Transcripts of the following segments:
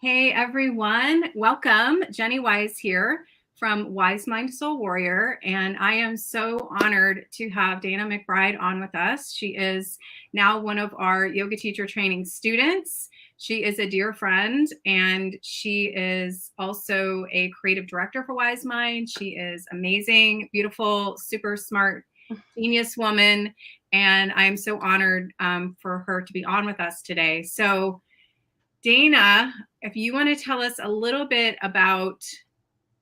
Hey everyone, welcome. Jennie Wise here from WiseMind Soul Warrior, and I am so honored to have Dana McBride on with us. She is now one of our yoga teacher training students. She is a dear friend, and she is also a creative director for WiseMind. She is amazing, beautiful, super smart, genius woman, and I am so honored for her to be on with us today. So Dana, if you want to tell us a little bit about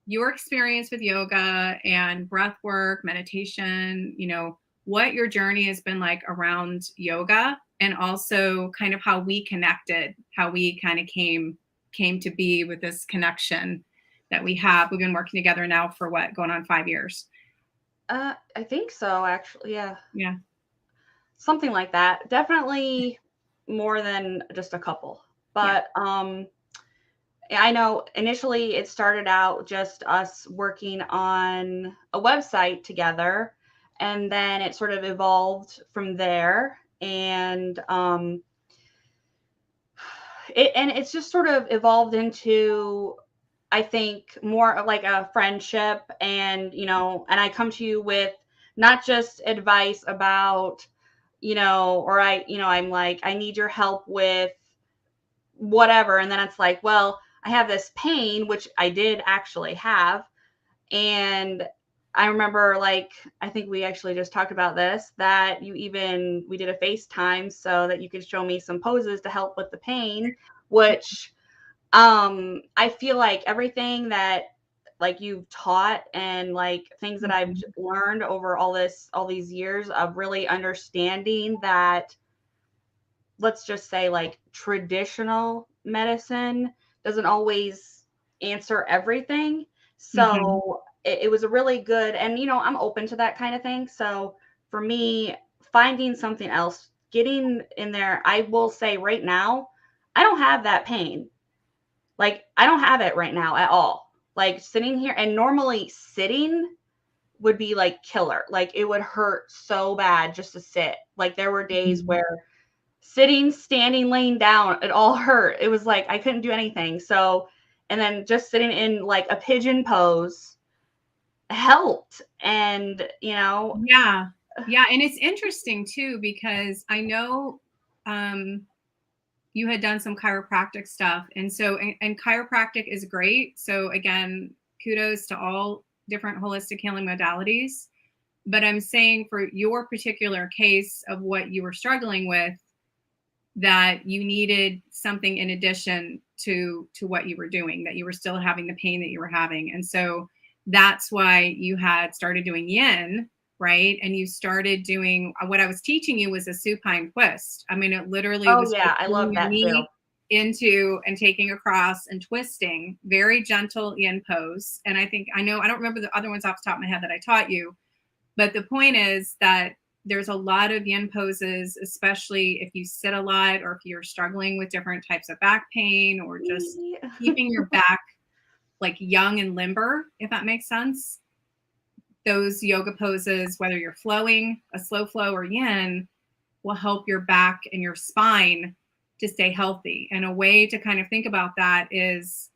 your experience with yoga and breath work, meditation, what your journey has been like around yoga, and also kind of how we connected, how we kind of came to be with this connection that we have. We've been working together now for going on 5 years. I think so, actually. Yeah. Yeah. Something like that. Definitely more than just a couple. But I know initially it started out just us working on a website together, and then it sort of evolved from there. And it's just sort of evolved into, I think, more of like a friendship. And I come to you with not just advice about, or I'm like, I need your help with whatever. And then it's like, well, I have this pain, which I did actually have. And I remember, like, I think we actually just talked about this, that we did a FaceTime so that you could show me some poses to help with the pain, which I feel like everything that like you've taught and like things that I've learned over all these years of really understanding that, let's just say, like, traditional medicine doesn't always answer everything. So it was a really good, and I'm open to that kind of thing. So for me, finding something else, getting in there, I will say right now, I don't have that pain. Like, I don't have it right now at all. Like, sitting here, and normally sitting would be like killer. Like, it would hurt so bad just to sit. Like, there were days where sitting, standing, laying down, it all hurt. It was like I couldn't do anything. So, and then just sitting in like a pigeon pose helped. And Yeah. And it's interesting too, because I know you had done some chiropractic stuff. And so, and chiropractic is great. So again, kudos to all different holistic healing modalities. But I'm saying for your particular case of what you were struggling with, that you needed something in addition to what you were doing, that you were still having the pain that you were having. And so that's why you had started doing yin, right? And you started doing what I was teaching you was a supine twist. I mean, it literally was yeah, I love pulling your that too. knee into and taking across and twisting, very gentle yin pose. And I don't remember the other ones off the top of my head that I taught you, but the point is that there's a lot of yin poses, especially if you sit a lot or if you're struggling with different types of back pain or just keeping your back like young and limber, if that makes sense. Those yoga poses, whether you're flowing, a slow flow or yin, will help your back and your spine to stay healthy. And a way to kind of think about that is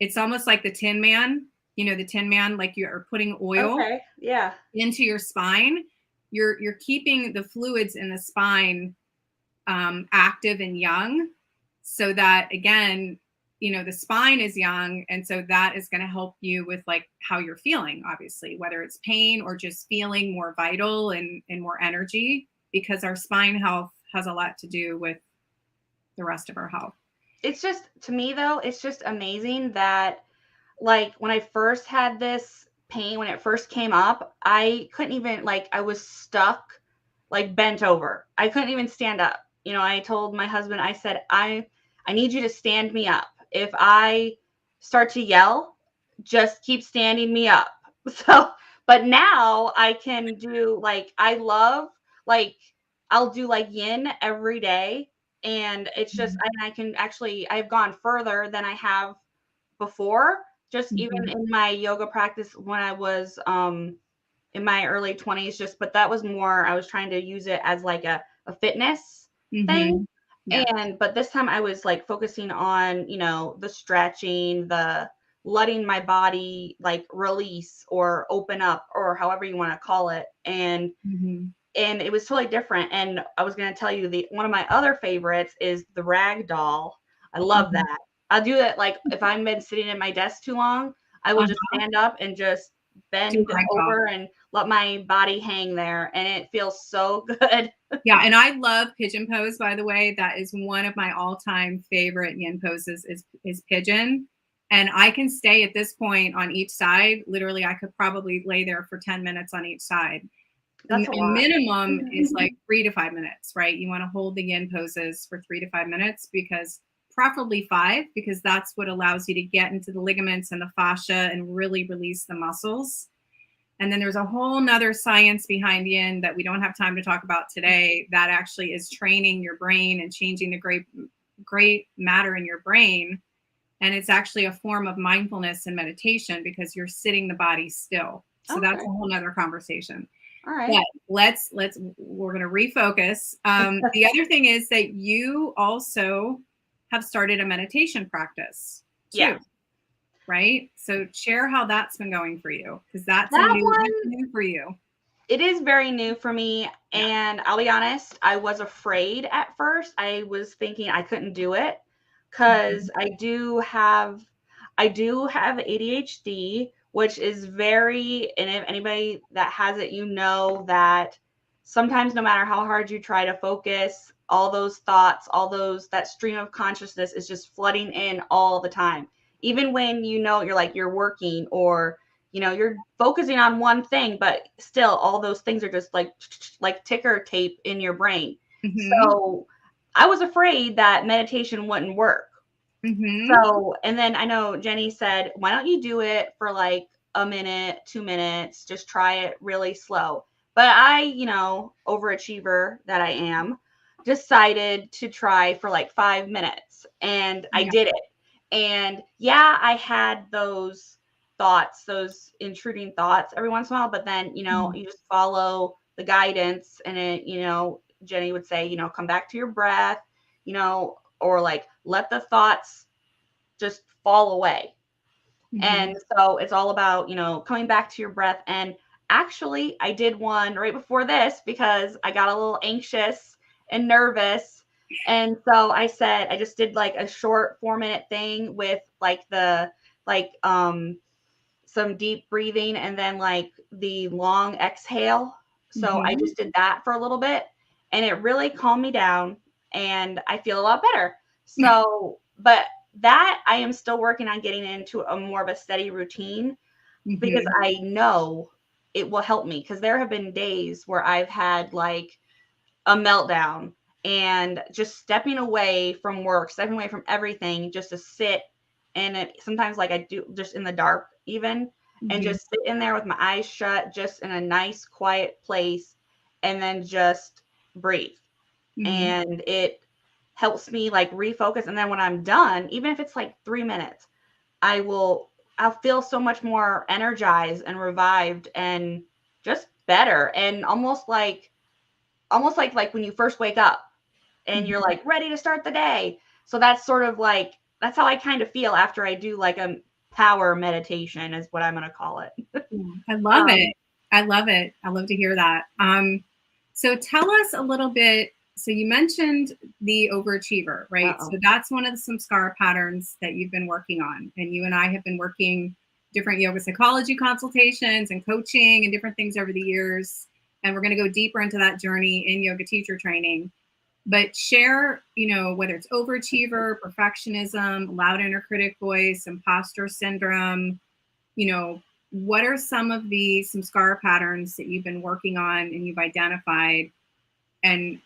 it's almost like the Tin Man, the Tin Man, like you're putting oil into your spine. You're keeping the fluids in the spine active and young, so that again, the spine is young, and so that is going to help you with like how you're feeling, obviously, whether it's pain or just feeling more vital and more energy, because our spine health has a lot to do with the rest of our health. It's just, to me though, it's just amazing that, like, when I first had this pain, when it first came up, I couldn't even, like, I was stuck, like, bent over. I couldn't even stand up. I told my husband, I said, I need you to stand me up. If I start to yell, just keep standing me up. So, but now I can do, like, I love, like, I'll do like yin every day. And it's just, I can actually, I've gone further than I have before, just even in my yoga practice when I was in my early 20s, just, but that was more, I was trying to use it as like a fitness thing. But this time I was like focusing on, the stretching, the letting my body like release or open up or however you want to call it. And it was totally different. And I was going to tell you one of my other favorites is the rag doll. I love that. I'll do it like if I've been sitting at my desk too long, I will just stand up and just bend over and let my body hang there, and it feels so good. Yeah, and I love pigeon pose, by the way. That is one of my all-time favorite yin poses is pigeon. And I can stay at this point on each side. Literally, I could probably lay there for 10 minutes on each side. That's a lot. Minimum is like 3 to 5 minutes, right? You want to hold the yin poses for 3 to 5 minutes, because preferably 5, because that's what allows you to get into the ligaments and the fascia and really release the muscles. And then there's a whole nother science behind yin that we don't have time to talk about today, that actually is training your brain and changing the great matter in your brain. And it's actually a form of mindfulness and meditation, because you're sitting the body still. So that's a whole nother conversation. All right. But we're going to refocus. The other thing is that you also have started a meditation practice too. Yeah. Right? So share how that's been going for you, because that's new for you. It is very new for me. And I'll be honest, I was afraid at first. I was thinking I couldn't do it because I do have ADHD, which is and if anybody that has it, that sometimes no matter how hard you try to focus, all those thoughts, that stream of consciousness is just flooding in all the time. Even when you're working or you're focusing on one thing, but still all those things are just like ticker tape in your brain. So I was afraid that meditation wouldn't work. So, and then I know Jennie said, why don't you do it for like a minute, 2 minutes, just try it really slow. But I, overachiever that I am, decided to try for like 5 minutes, and I did it. And I had those thoughts, those intruding thoughts every once in a while, but then, you just follow the guidance, and it, Jennie would say, come back to your breath, or like let the thoughts just fall away. And so it's all about, coming back to your breath. And actually I did one right before this because I got a little anxious and nervous. And so I just did like a short 4-minute thing with some deep breathing and then like the long exhale. So I just did that for a little bit, and it really calmed me down and I feel a lot better. So, but that I am still working on getting into a more of a steady routine, because I know it will help me. Because there have been days where I've had like a meltdown, and just stepping away from work, stepping away from everything, just to sit. And sometimes like I do just in the dark even, and just sit in there with my eyes shut, just in a nice quiet place, and then just breathe. And it helps me like refocus. And then when I'm done, even if it's like 3 minutes, I'll feel so much more energized and revived and just better. And almost like when you first wake up and you're like ready to start the day. So that's sort of like, that's how I kind of feel after I do like a power meditation, is what I'm going to call it. I love it. I love it. I love to hear that. So tell us a little bit. So you mentioned the overachiever, right? So that's one of the samskara patterns that you've been working on. And you and I have been working different yoga psychology consultations and coaching and different things over the years. And we're going to go deeper into that journey in yoga teacher training. But share, whether it's overachiever, perfectionism, loud inner critic voice, imposter syndrome, what are some of the samskara patterns that you've been working on and you've identified, and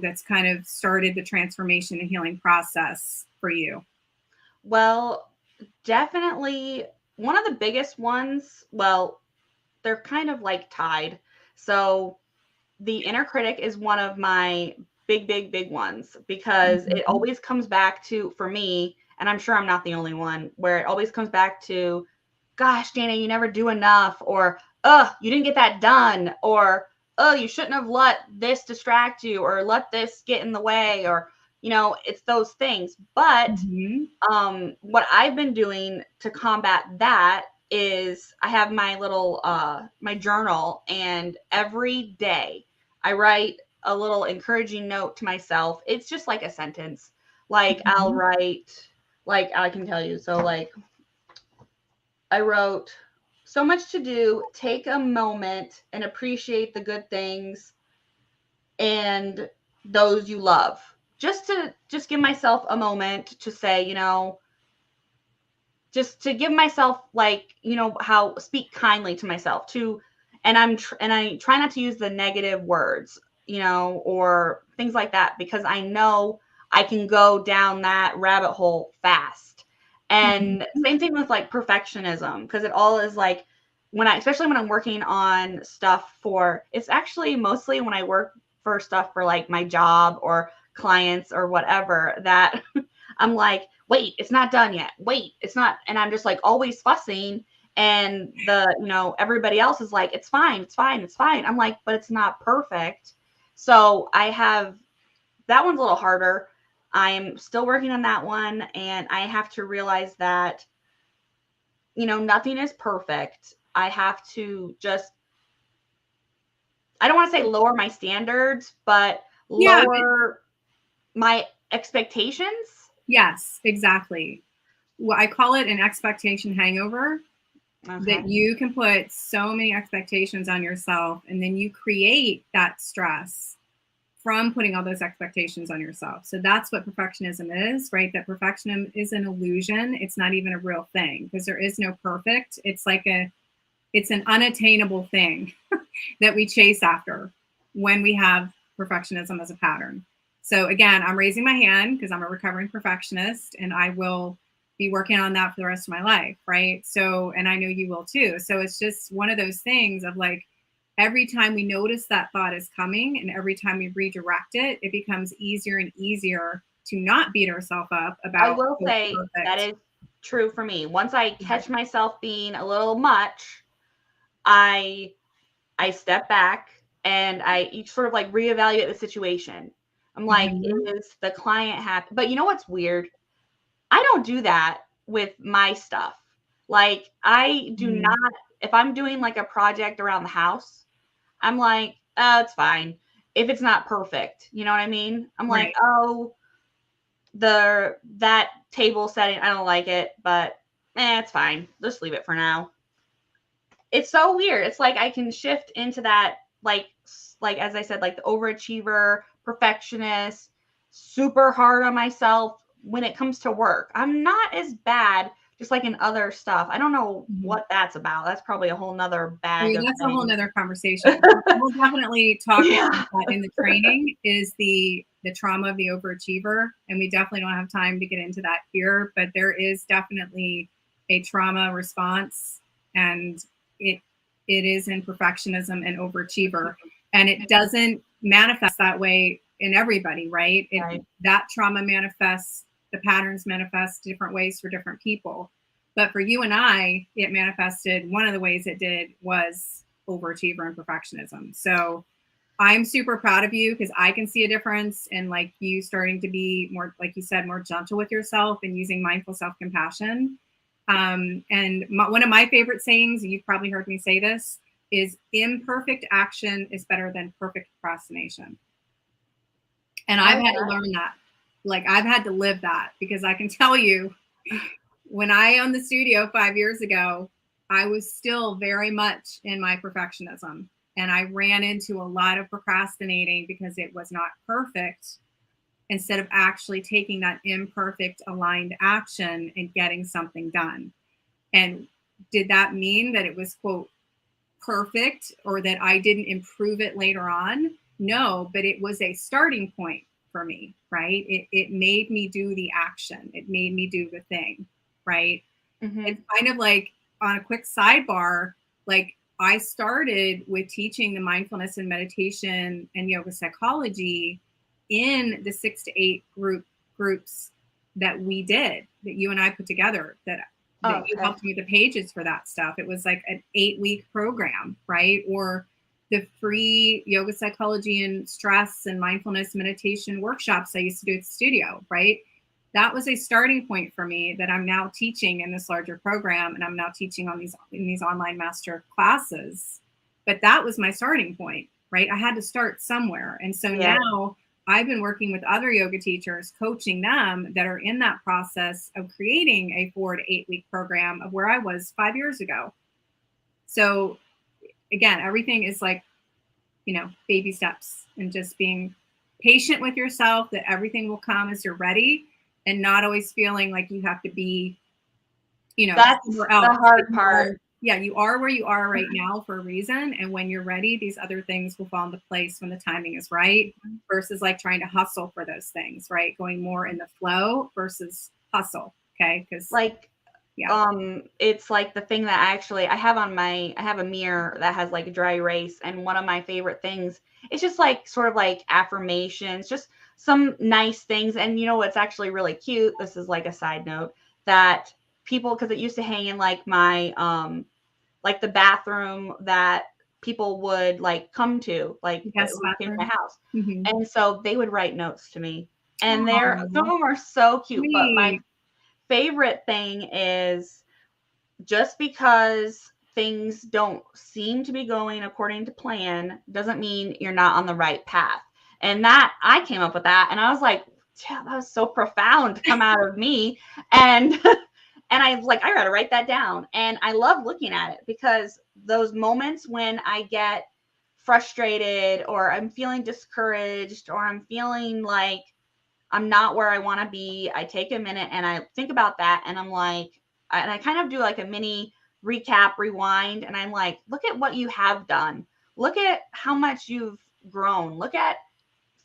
that's kind of started the transformation and healing process for you? Well, definitely one of the biggest ones, they're kind of like tied. So the inner critic is one of my big ones, because it always comes back to, for me, and I'm sure I'm not the only one, where it always comes back to, gosh, Dana, you never do enough, or, you didn't get that done, or, you shouldn't have let this distract you, or let this get in the way, or it's those things. But what I've been doing to combat that is I have my little my journal, and every day I write a little encouraging note to myself. It's just like a sentence. Like I'll write, like I can tell you. So like I wrote, so much to do, take a moment and appreciate the good things and those you love. Just give myself a moment to say, just to give myself, like, how speak kindly to myself too. And I try not to use the negative words, or things like that, because I know I can go down that rabbit hole fast. And same thing with like perfectionism, because it all is like especially when I'm working on stuff it's actually mostly when I work for stuff for like my job or clients or whatever, that I'm like, wait, it's not done yet. Wait, it's not. And I'm just like always fussing. And everybody else is like, it's fine. It's fine. It's fine. I'm like, but it's not perfect. So that one's a little harder. I'm still working on that one. And I have to realize that, nothing is perfect. I have to I don't want to say lower my standards, but lower my expectations. Yes, exactly. Well, I call it an expectation hangover. Okay. That you can put so many expectations on yourself, and then you create that stress from putting all those expectations on yourself. So that's what perfectionism is, right? That perfectionism is an illusion. It's not even a real thing, because there is no perfect. It's like it's an unattainable thing that we chase after when we have perfectionism as a pattern. So again, I'm raising my hand because I'm a recovering perfectionist, and I will be working on that for the rest of my life, right? So, and I know you will too. So it's just one of those things of like, every time we notice that thought is coming and every time we redirect it, it becomes easier and easier to not beat ourselves up about. I will say that is true for me. Once I catch myself being a little much, I step back and I each sort of like reevaluate the situation. I'm like, is the client happy? But you know what's weird? I don't do that with my stuff. Like, I do not, if I'm doing like a project around the house, I'm like, oh, it's fine. If it's not perfect, you know what I mean? I'm like, oh, that table setting, I don't like it, but it's fine. Just leave it for now. It's so weird. It's like I can shift into that, like as I said, like the overachiever, perfectionist, super hard on myself when it comes to work. I'm not as bad, just like in other stuff. I don't know what that's about. That's probably a whole nother bag. That's a whole nother conversation. We'll definitely talk about that in the training, is the trauma of the overachiever. And we definitely don't have time to get into that here, but there is definitely a trauma response, and it is in perfectionism and overachiever. And it doesn't manifest that way in everybody, right? That trauma manifests, the patterns manifest different ways for different people. But for you and I, it manifested, one of the ways it did was overachiever and perfectionism. So I'm super proud of you, because I can see a difference in like you starting to be more, like you said, more gentle with yourself and using mindful self-compassion. And one of my favorite sayings, and you've probably heard me say this, is imperfect action is better than perfect procrastination. And I've had to learn that. Like, I've had to live that, because I can tell you, when I owned the studio 5 years ago, I was still very much in my perfectionism, and I ran into a lot of procrastinating because it was not perfect, instead of actually taking that imperfect aligned action and getting something done. And did that mean that it was, quote, perfect, or that I didn't improve it later on? No, but it was a starting point for me, right? It made me do the action. It made me do the thing, right? It's kind of like, on a quick sidebar, like I started with teaching the mindfulness and meditation and yoga psychology in the 6 to 8 groups that we did, that you and I put together, that you helped me with the pages for that stuff. It was like an 8-week program, right? Or the free yoga psychology and stress and mindfulness meditation workshops I used to do at the studio, right? That was a starting point for me that I'm now teaching in this larger program, and I'm now teaching on these online master classes. But that was my starting point, right? I had to start somewhere. And so now I've been working with other yoga teachers, coaching them that are in that process of creating a 4 to 8 week program of where I was 5 years ago. So again, everything is like, baby steps, and just being patient with yourself, that everything will come as you're ready, and not always feeling like you have to be, that's the hard part. Yeah, you are where you are right now for a reason. And when you're ready, these other things will fall into place when the timing is right, versus like trying to hustle for those things, right? Going more in the flow versus hustle. Okay. Because it's like the thing that I have I have a mirror that has like a dry erase. And one of my favorite things, it's just like sort of like affirmations, just some nice things. And what's actually really cute, this is like a side note, that people, because it used to hang in like my like the bathroom that people would like come to, like who came to my house. Mm-hmm. And so they would write notes to me, and some of them are so cute. Sweet. But my favorite thing is, just because things don't seem to be going according to plan doesn't mean you're not on the right path. And that, I came up with that, and I was like, yeah, that was so profound to come out of me. And and I was like, I gotta write that down. And I love looking at it, because those moments when I get frustrated, or I'm feeling discouraged, or I'm feeling like I'm not where I want to be, I take a minute and I think about that, and I'm like, and I kind of do like a mini recap, rewind, and I'm like, look at what you have done. Look at how much you've grown. Look at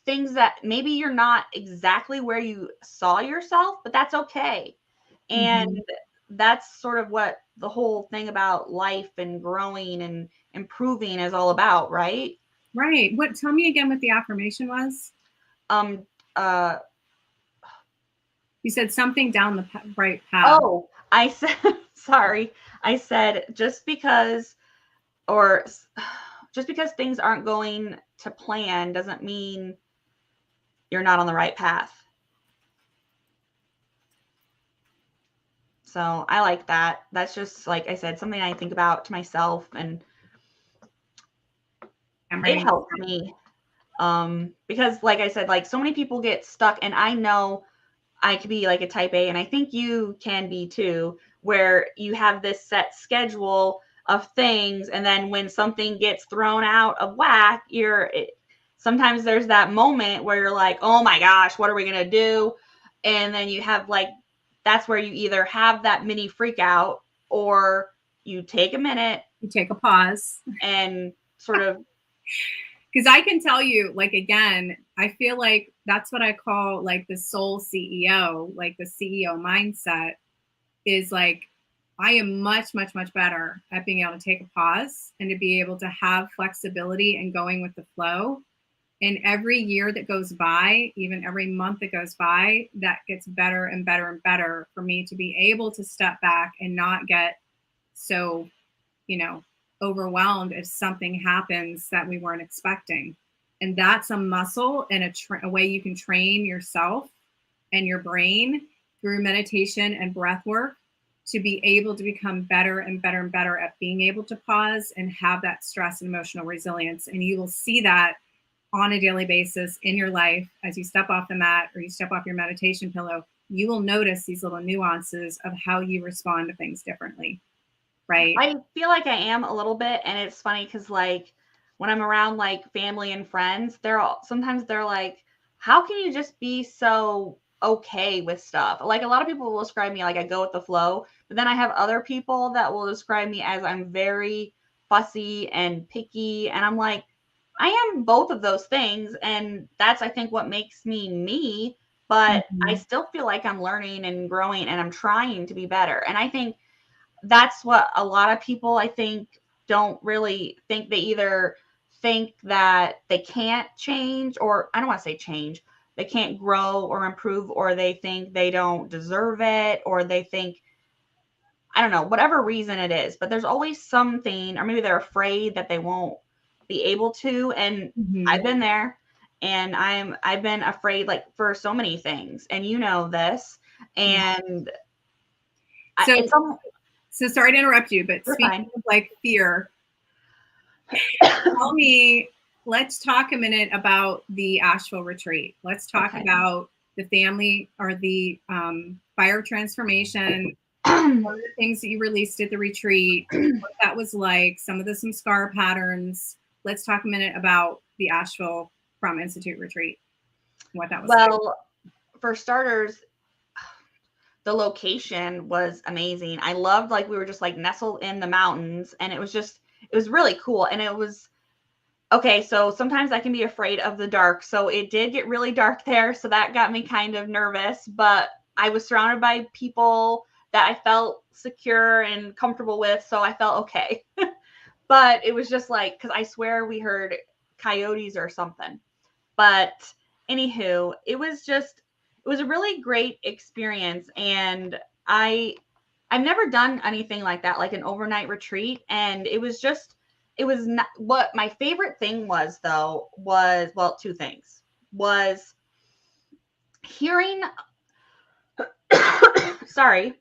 things that maybe you're not exactly where you saw yourself, but that's okay. And that's sort of what the whole thing about life and growing and improving is all about, right? Right. Tell me again what the affirmation was. You said something down the right path. Oh, I said, sorry. I said, just because things aren't going to plan doesn't mean you're not on the right path. So I like that. That's just, like I said, something I think about to myself, and it helps me. Because like I said, like so many people get stuck, and I know I could be like a type A, and I think you can be too, where you have this set schedule of things, and then when something gets thrown out of whack, sometimes there's that moment where you're like, oh my gosh, what are we going to do? And then you have like, that's where you either have that mini freak out, or you take a minute, you take a pause, and sort of. Because I can tell you, like, again, I feel like that's what I call like the soul CEO, like the CEO mindset is like, I am much, much, much better at being able to take a pause and to be able to have flexibility and going with the flow. And every year that goes by, even every month that goes by, that gets better and better and better for me to be able to step back and not get so, overwhelmed if something happens that we weren't expecting. And that's a muscle and a way you can train yourself and your brain through meditation and breath work to be able to become better and better and better at being able to pause and have that stress and emotional resilience. And you will see that on a daily basis in your life as you step off the mat or you step off your meditation pillow. You will notice these little nuances of how you respond to things differently. Right. I feel like I am a little bit, and it's funny because like when I'm around like family and friends, sometimes they're like, how can you just be so okay with stuff? Like a lot of people will describe me like I go with the flow, but then I have other people that will describe me as I'm very fussy and picky, and I'm like, I am both of those things, and that's, I think, what makes me me, but I still feel like I'm learning and growing, and I'm trying to be better. And I think that's what a lot of people, I think, don't really think. They either think that they can't change, or I don't want to say change, they can't grow or improve, or they think they don't deserve it, or they think, I don't know, whatever reason it is, but there's always something, or maybe they're afraid that they won't be able to. And I've been there, and I've been afraid, like, for so many things, and you know this. And so sorry to interrupt you, but speaking of like fear, tell me, let's talk a minute about the Asheville retreat. Let's talk about the family, or the fire transformation, one of the things that you released at the retreat, what that was like, some scar patterns. Let's talk a minute about the Asheville From Institute retreat, what that was like. Well, for starters, the location was amazing. I loved, like, we were just like nestled in the mountains, and it was really cool. And it was, okay, so sometimes I can be afraid of the dark. So it did get really dark there. So that got me kind of nervous, but I was surrounded by people that I felt secure and comfortable with. So I felt okay. But it was just like, because I swear we heard coyotes or something. But anywho, it was a really great experience. And I've never done anything like that, like an overnight retreat. And it was not, what my favorite thing was, though, was, well, two things. Was hearing, sorry.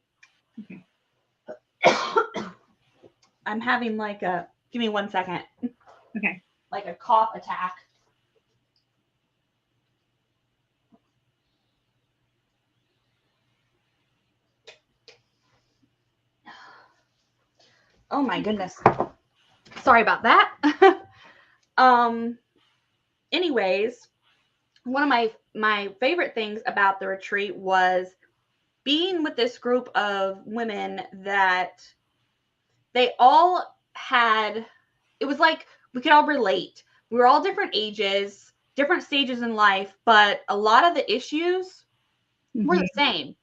I'm having like give me 1 second. Okay. Like a cough attack. Oh my goodness. Sorry about that. Anyways, one of my favorite things about the retreat was being with this group of women that they all had, it was like we could all relate. We were all different ages, different stages in life, but a lot of the issues were the same.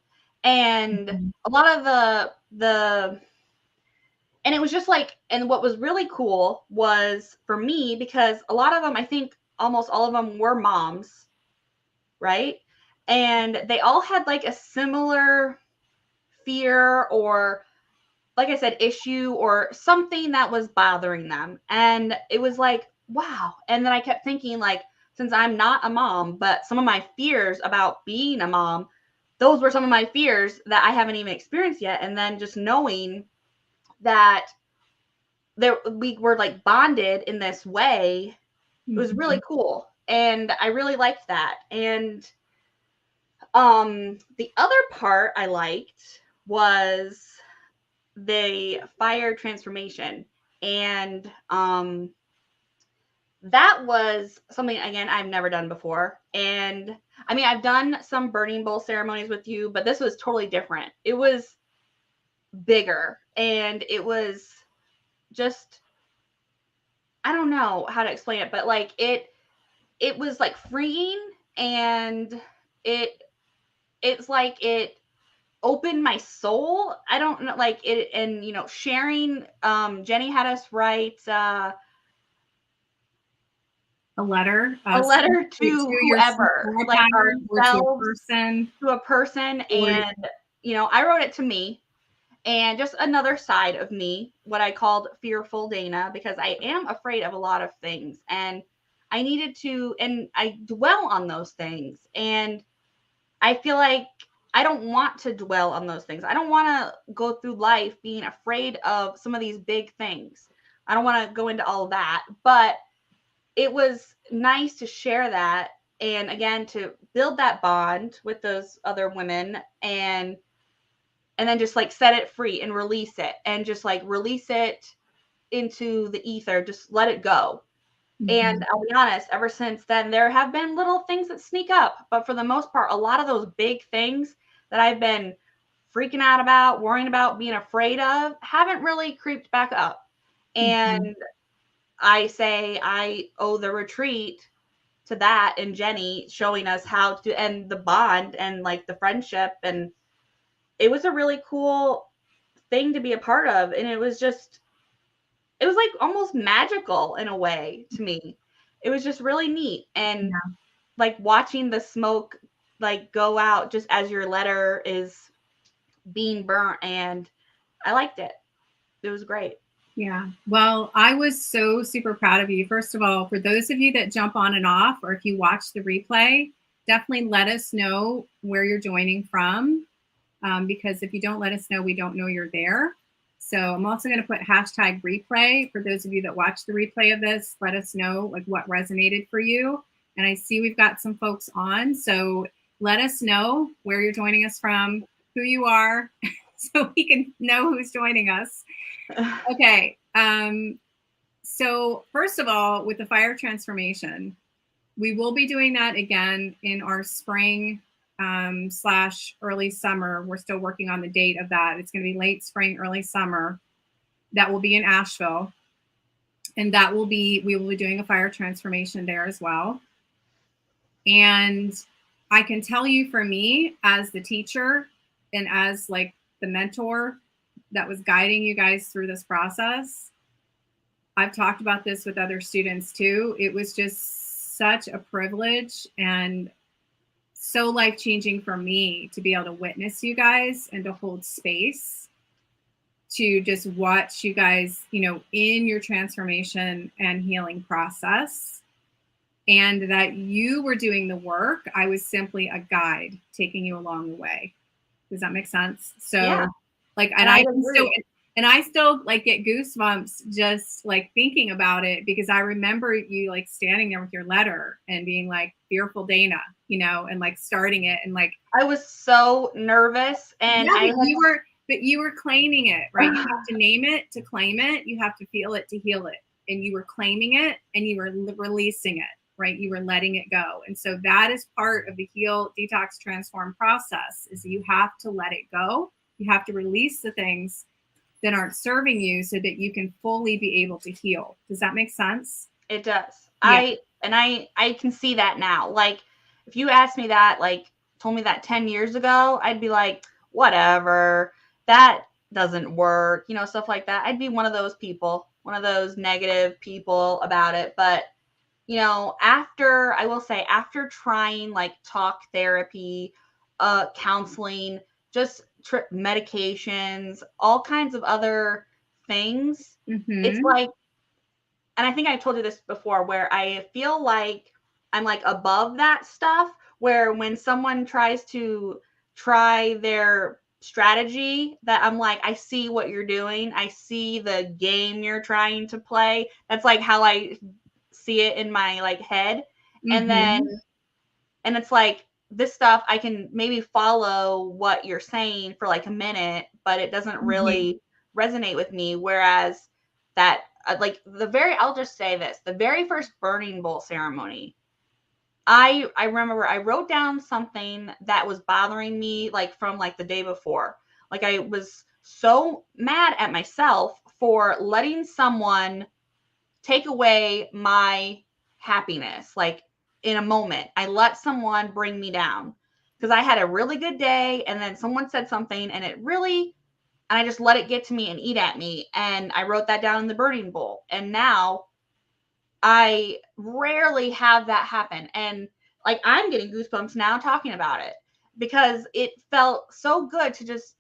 And a lot of the and it was just like, and what was really cool was for me, because a lot of them, I think almost all of them were moms, right? And they all had like a similar fear, or, like I said, issue, or something that was bothering them. And it was like, wow. And then I kept thinking, like, since I'm not a mom, but some of my fears about being a mom, those were some of my fears that I haven't even experienced yet. And then just knowing that we were like bonded in this way, it was really cool. And I really liked that. And the other part I liked was the fire transformation. And that was something, again, I've never done before. And I mean, I've done some burning bowl ceremonies with you, but this was totally different. It was bigger, and it was just, I don't know how to explain it, but like it was like freeing, and it's like it opened my soul. I don't know, like it, and sharing, Jennie had us write a letter to whoever, like ourselves, to a person. And I wrote it to me, and just another side of me, what I called Fearful Dana, because I am afraid of a lot of things, and I needed to, and I dwell on those things, and I feel like I don't want to dwell on those things. I don't want to go through life being afraid of some of these big things. I don't want to go into all of that, but it was nice to share that, and again, to build that bond with those other women, and then just like set it free and release it, and just like release it into the ether, just let it go. And I'll be honest, ever since then, there have been little things that sneak up, but for the most part, a lot of those big things that I've been freaking out about, worrying about, being afraid of, haven't really creeped back up. And I say I owe the retreat to that, and Jennie showing us how to end the bond and like the friendship. And it was a really cool thing to be a part of. And it was like almost magical in a way to me. It was just really neat. And like watching the smoke like go out just as your letter is being burnt, and I liked it. It was great. Yeah. Well, I was so super proud of you. First of all, for those of you that jump on and off, or if you watch the replay, definitely let us know where you're joining from. Because if you don't let us know, we don't know you're there. So I'm also going to put hashtag replay for those of you that watch the replay of this. Let us know like what resonated for you. And I see we've got some folks on. So let us know where you're joining us from, who you are, so we can know who's joining us. Okay. So first of all, with the fire transformation, we will be doing that again in our spring / early summer. We're still working on the date of that. It's going to be late spring, early summer. That will be in Asheville. And we will be doing a fire transformation there as well. And I can tell you for me as the teacher and as like the mentor that was guiding you guys through this process, I've talked about this with other students too. It was just such a privilege and so life-changing for me to be able to witness you guys and to hold space to just watch you guys, in your transformation and healing process, and that you were doing the work. I was simply a guide taking you along the way. Does that make sense? So Yeah. and I still like get goosebumps just like thinking about it, because I remember you like standing there with your letter and being like, fearful Dana, and like starting it, and like I was so nervous, and you were claiming it, right? You have to name it to claim it. You have to feel it to heal it. And you were claiming it and you were releasing it, right? You were letting it go. And so that is part of the heal, detox, transform process, is you have to let it go. You have to release the things that aren't serving you so that you can fully be able to heal. Does that make sense? It does. Yeah. I can see that now. Like, if you asked me that, like told me that 10 years ago, I'd be like, whatever, that doesn't work, stuff like that. I'd be one of those people, one of those negative people about it. But, after trying like talk therapy, counseling, just medications, all kinds of other things, it's like, and I think I told you this before, where I feel like I'm like above that stuff, where when someone tries to try their strategy, that I'm like, I see what you're doing. I see the game you're trying to play. That's like how I see it in my like head. And then, and it's like, this stuff, I can maybe follow what you're saying for like a minute, but it doesn't really resonate with me. Whereas that, I'll just say this, the very first burning bowl ceremony, I remember I wrote down something that was bothering me, like from like the day before. Like, I was so mad at myself for letting someone take away my happiness. Like, in a moment, I let someone bring me down because I had a really good day, and then someone said something and I just let it get to me and eat at me. And I wrote that down in the burning bowl. And now I rarely have that happen. And like, I'm getting goosebumps now talking about it, because it felt so good to just,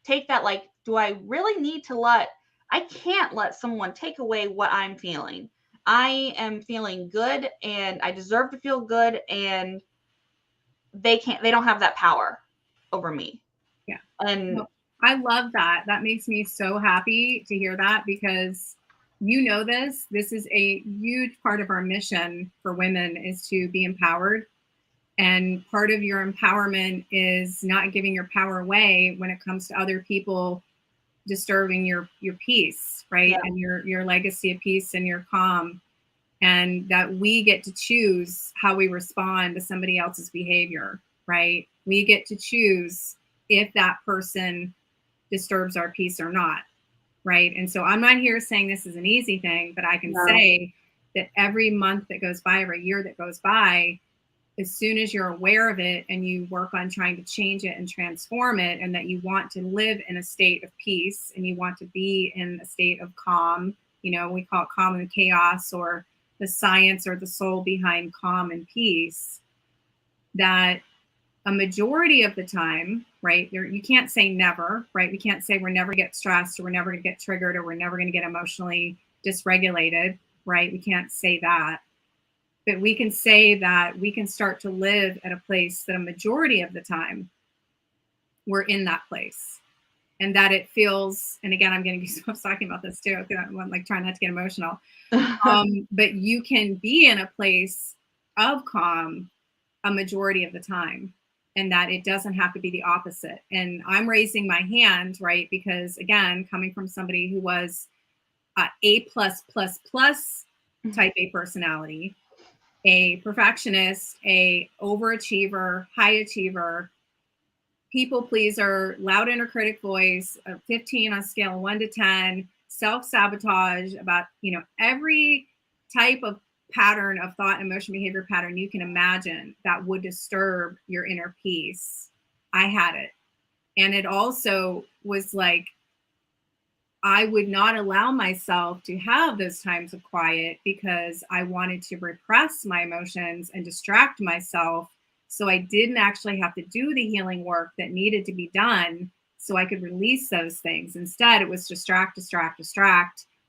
take that, like, do I really need to I can't let someone take away what I'm feeling. I am feeling good and I deserve to feel good, and they don't have that power over me. Yeah. And well, I love that. That makes me so happy to hear that, because this is a huge part of our mission for women, is to be empowered. And part of your empowerment is not giving your power away when it comes to other people disturbing your peace, right? Yeah. And your legacy of peace and your calm. And that we get to choose how we respond to somebody else's behavior, right? We get to choose if that person disturbs our peace or not, right? And so I'm not here saying this is an easy thing, but I can say that every month that goes by, every year that goes by, as soon as you're aware of it and you work on trying to change it and transform it, and that you want to live in a state of peace and you want to be in a state of calm, we call it calm and chaos, or the science or the soul behind calm and peace, that a majority of the time, right? You can't say never, right? We can't say we're never going to get stressed, or we're never going to get triggered, or we're never going to get emotionally dysregulated, right? We can't say that. But we can say that we can start to live at a place that a majority of the time we're in that place. And that it feels, and again, I'm getting goosebumps talking about this too, because I'm like trying not to get emotional. But you can be in a place of calm a majority of the time, and that it doesn't have to be the opposite. And I'm raising my hand, right? Because again, coming from somebody who was A+++ type A personality, a perfectionist, a overachiever, high achiever, people pleaser, loud inner critic voice, a 15 on a scale of 1 to 10, self-sabotage, about, every type of pattern of thought, emotion, behavior pattern you can imagine that would disturb your inner peace. I had it. And it also was like, I would not allow myself to have those times of quiet because I wanted to repress my emotions and distract myself, so I didn't actually have to do the healing work that needed to be done so I could release those things. Instead, it was distract,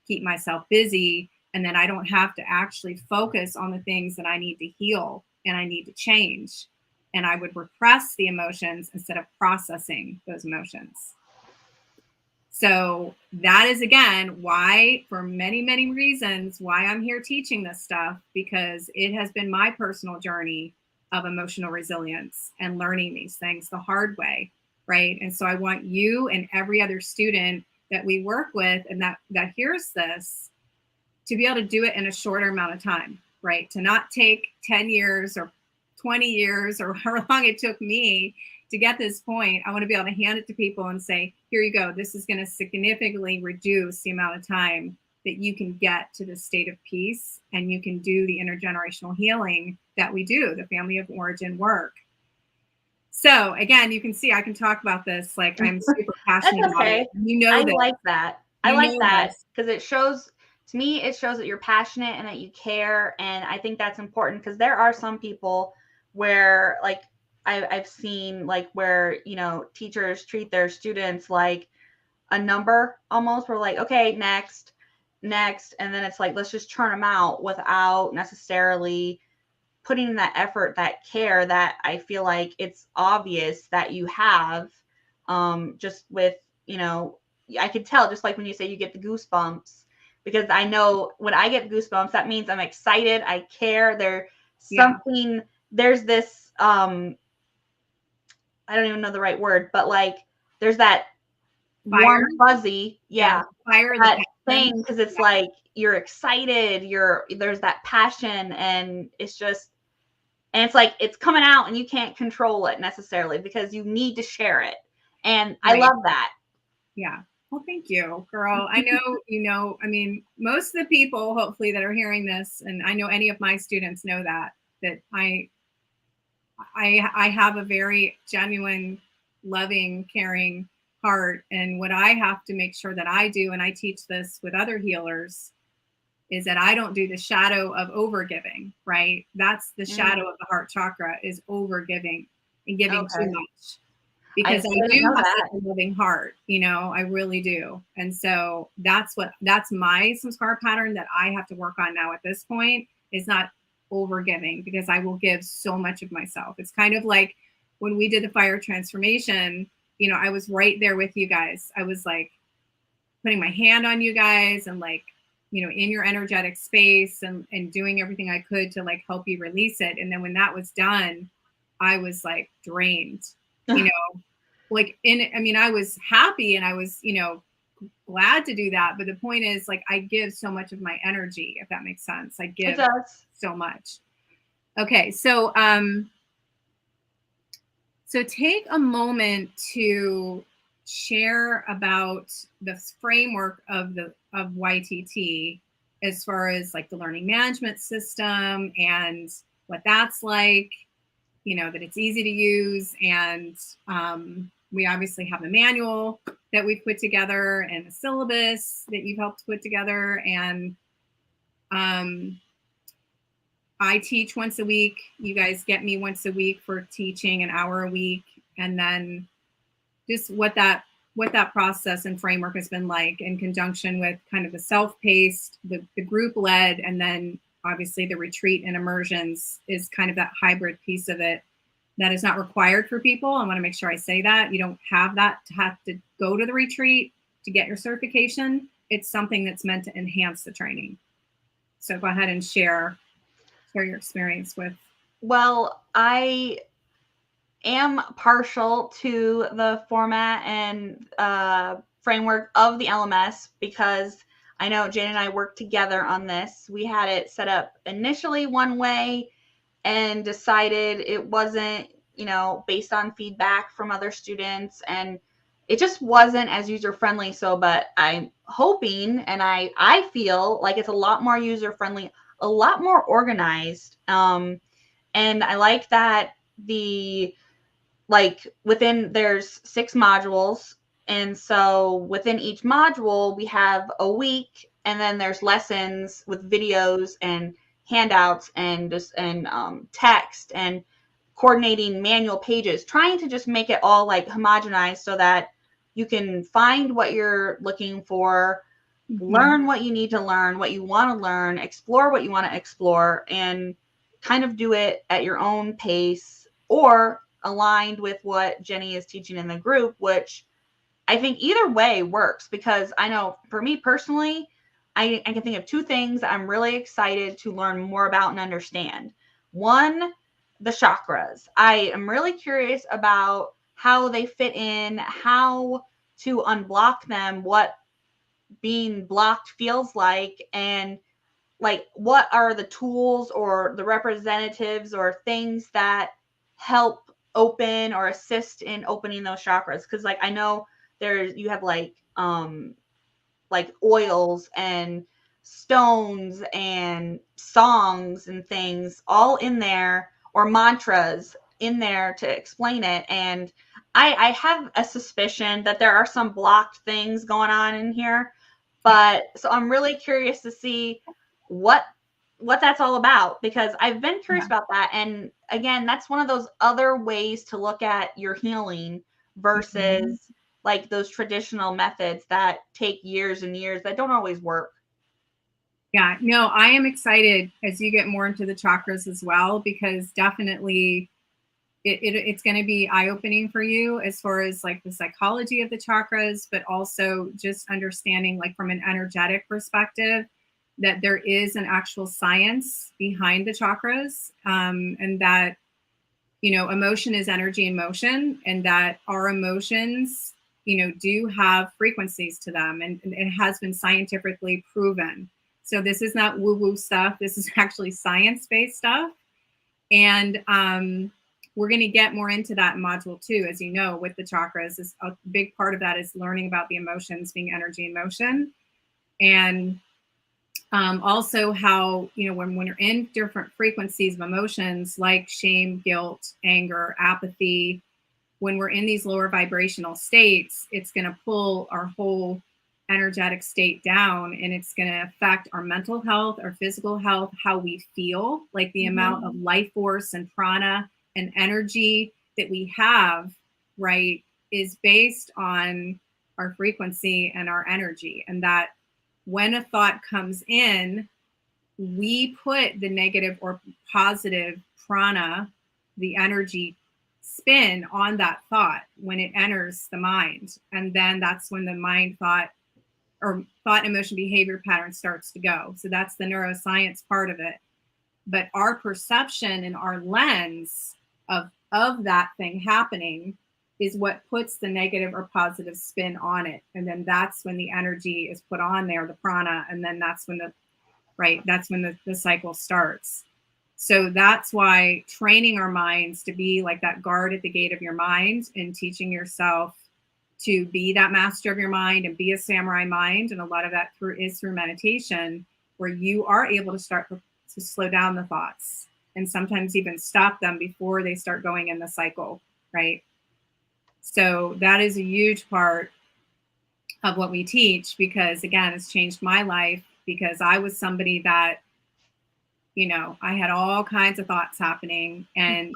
keep myself busy, and then I don't have to actually focus on the things that I need to heal and I need to change. And I would repress the emotions instead of processing those emotions. So that is, again, why, for many, many reasons, why I'm here teaching this stuff, because it has been my personal journey of emotional resilience and learning these things the hard way, right? And so I want you and every other student that we work with and that hears this to be able to do it in a shorter amount of time, right? To not take 10 years or 20 years or however long it took me to get this point. I want to be able to hand it to people and say, here you go. This is going to significantly reduce the amount of time that you can get to the state of peace, and you can do the intergenerational healing that we do, the family of origin work. So again, you can see I can talk about this like I'm super passionate about it. I like that. I like that because it shows, to me, it shows that you're passionate and that you care. And I think that's important, because there are some people where, like, I've seen, like, where, teachers treat their students like a number almost. We're like, okay, next. And then it's like, let's just churn them out without necessarily putting in that effort, that care that I feel like it's obvious that you have, just with, I could tell, just like when you say you get the goosebumps, because I know when I get goosebumps, that means I'm excited. I care. There's something, there's this, I don't even know the right word, but like, there's that warm fuzzy, fire, that thing, because it's like you're excited, there's that passion, and it's just, and it's like it's coming out and you can't control it necessarily because you need to share it. And I love that. Yeah. Well, thank you, girl. I know, I mean, most of the people hopefully that are hearing this, and I know any of my students know that I have a very genuine, loving, caring heart. And what I have to make sure that I do, and I teach this with other healers, is that I don't do the shadow of overgiving, right? That's the shadow of the heart chakra, is overgiving and giving too much. Because I do have such a loving heart, I really do. And so that's my samskara pattern that I have to work on now at this point, is not overgiving, because I will give so much of myself. It's kind of like when we did the fire transformation, I was right there with you guys. I was like putting my hand on you guys and like, in your energetic space and doing everything I could to like help you release it. And then when that was done, I was like drained, like I was happy and I was, glad to do that. But the point is, like, I give so much of my energy, if that makes sense. I give so much. Okay. So, so take a moment to share about the framework of YTT, as far as like the learning management system and what that's like, that it's easy to use. And we obviously have a manual that we've put together and a syllabus that you've helped put together. And I teach once a week. You guys get me once a week for teaching an hour a week. And then just what that process and framework has been like in conjunction with kind of the self-paced, the group-led, and then obviously the retreat and immersions is kind of that hybrid piece of it that is not required for people. I want to make sure I say that. You don't have to go to the retreat to get your certification. It's something that's meant to enhance the training. So go ahead and share your experience with. Well, I am partial to the format and framework of the LMS because I know Jane and I worked together on this. We had it set up initially one way and decided it wasn't, based on feedback from other students, and it just wasn't as user-friendly. So, but I'm hoping, and I feel like it's a lot more user-friendly, a lot more organized. And I like that within there's 6 modules. And so within each module, we have a week, and then there's lessons with videos and handouts and text and coordinating manual pages, trying to just make it all like homogenized so that you can find what you're looking for, learn what you need to learn, what you want to learn, explore what you want to explore, and kind of do it at your own pace or aligned with what Jennie is teaching in the group, which I think either way works, because I know for me personally, I can think of 2 things I'm really excited to learn more about and understand. One, the chakras. I am really curious about how they fit in, how to unblock them, what being blocked feels like, and like what are the tools or the representatives or things that help open or assist in opening those chakras. Because like I know you have like oils and stones and songs and things all in there, or mantras in there to explain it. And I have a suspicion that there are some blocked things going on in here, but so I'm really curious to see what that's all about, because I've been curious about that. And again, that's one of those other ways to look at your healing versus like those traditional methods that take years and years that don't always work. Yeah, no, I am excited as you get more into the chakras as well, because definitely it's going to be eye-opening for you as far as like the psychology of the chakras, but also just understanding like from an energetic perspective that there is an actual science behind the chakras, and that, emotion is energy in motion, and that our emotions, do have frequencies to them, and it has been scientifically proven. So this is not woo-woo stuff. This is actually science-based stuff. And we're going to get more into that in module 2, as you know, with the chakras. Is a big part of that is learning about the emotions being energy in motion. And also how, when you're in different frequencies of emotions like shame, guilt, anger, apathy, when we're in these lower vibrational states, it's going to pull our whole energetic state down, and it's going to affect our mental health, our physical health, how we feel, like the amount of life force and prana and energy that we have, right, is based on our frequency and our energy. And that when a thought comes in, we put the negative or positive prana, the energy spin on that thought when it enters the mind. And then that's when the mind thought, emotion, behavior pattern starts to go. So that's the neuroscience part of it. But our perception and our lens of that thing happening is what puts the negative or positive spin on it. And then that's when the energy is put on there, the prana, and then that's when the cycle starts. So that's why training our minds to be like that guard at the gate of your mind, and teaching yourself to be that master of your mind and be a samurai mind. And a lot of that is through meditation, where you are able to start to slow down the thoughts and sometimes even stop them before they start going in the cycle, right? So that is a huge part of what we teach, because again, it's changed my life, because I was somebody that I had all kinds of thoughts happening, and,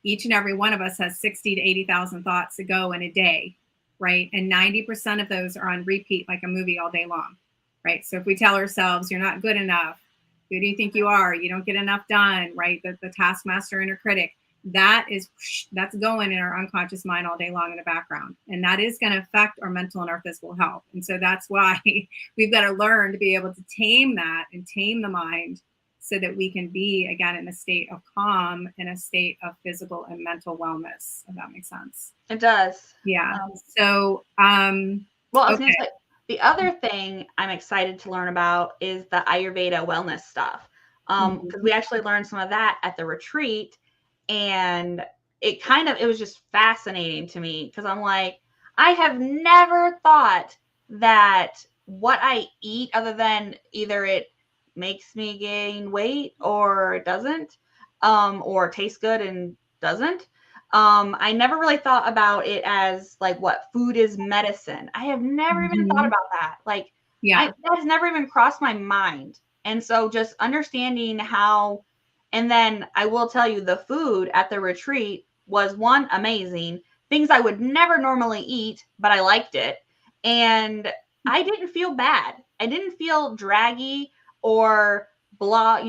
each and every one of us has 60 to 80,000 thoughts to go in a day, right? And 90% of those are on repeat, like a movie all day long, right? So if we tell ourselves, you're not good enough, who do you think you are? You don't get enough done, right? The taskmaster inner critic, that's going in our unconscious mind all day long in the background. And that is going to affect our mental and our physical health. And so that's why we've got to learn to be able to tame that and tame the mind so that we can be, again, in a state of calm, in a state of physical and mental wellness, if that makes sense. It does. Yeah. Well, I was going to say, the other thing I'm excited to learn about is the Ayurveda wellness stuff. Because we actually learned some of that at the retreat, and it was just fascinating to me, because I'm like, I have never thought that what I eat, other than either it makes me gain weight or it doesn't, or tastes good and doesn't. I never really thought about it as like what food is medicine. I have never even thought about that. Like, that has never even crossed my mind. And so just understanding how, and then I will tell you, the food at the retreat was, one, amazing. Things I would never normally eat, but I liked it. And I didn't feel bad. I didn't feel draggy or blah,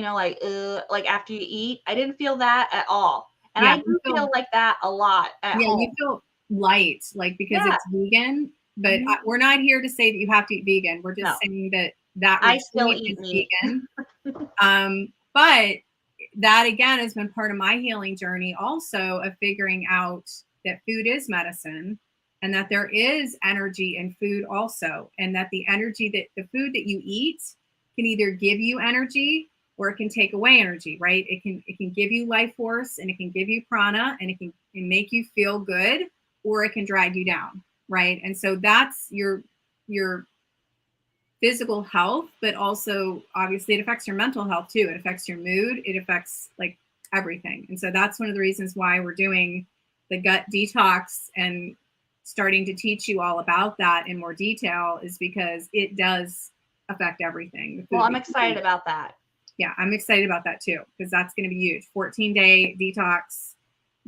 like after you eat. I didn't feel that at all. And I do feel like that a lot at home. You feel light, like, because it's vegan, but we're not here to say that you have to eat vegan. We're just saying that I still eat meat. Vegan. But that, again, has been part of my healing journey also, of figuring out that food is medicine, and that there is energy in food also, and that the food that you eat can either give you energy or it can take away energy, right? It can give you life force, and it can give you prana, and it can make you feel good, or it can drag you down, right? And so that's your physical health, but also obviously it affects your mental health too. It affects your mood. It affects like everything. And so that's one of the reasons why we're doing the gut detox and starting to teach you all about that in more detail, is because it does affect everything. Well, I'm excited about that. Yeah, I'm excited about that too, because that's going to be huge. 14-day detox,